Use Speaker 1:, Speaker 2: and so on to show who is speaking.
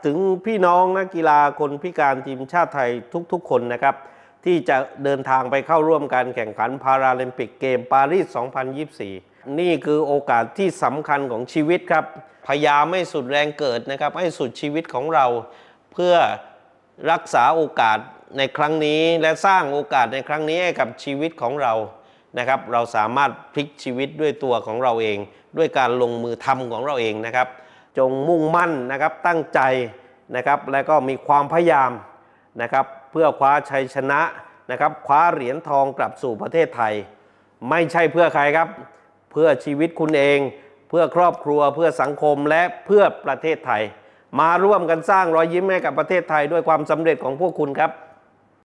Speaker 1: ถึงพี่น้องนักกีฬาคนพิการทีมชาติไทยทุกๆคนนะครับที่จะเดินทางไปเข้าร่วมการแข่งขันพาราลิมปิกเกมปารีส 2024 นี่คือโอกาสที่สำคัญของชีวิตครับพยายามให้สุดแรงเกิดนะครับให้สุดชีวิตของเราเพื่อรักษาโอกาสในครั้งนี้และสร้างโอกาสในครั้งนี้ให้กับชีวิตของเรานะครับเราสามารถพลิกชีวิตด้วยตัวของเราเองด้วยการลงมือทำของเราเองนะครับจงมุ่งมั่นนะครับตั้งใจนะครับและก็มีความพยายามนะครับเพื่อคว้าชัยชนะนะครับคว้าเหรียญทองกลับสู่ประเทศไทยไม่ใช่เพื่อใครครับเพื่อชีวิตคุณเองเพื่อครอบครัวเพื่อสังคมและเพื่อประเทศไทยมาร่วมกันสร้างรอยยิ้มให้กับประเทศไทยด้วยความสำเร็จของพวกคุณครับ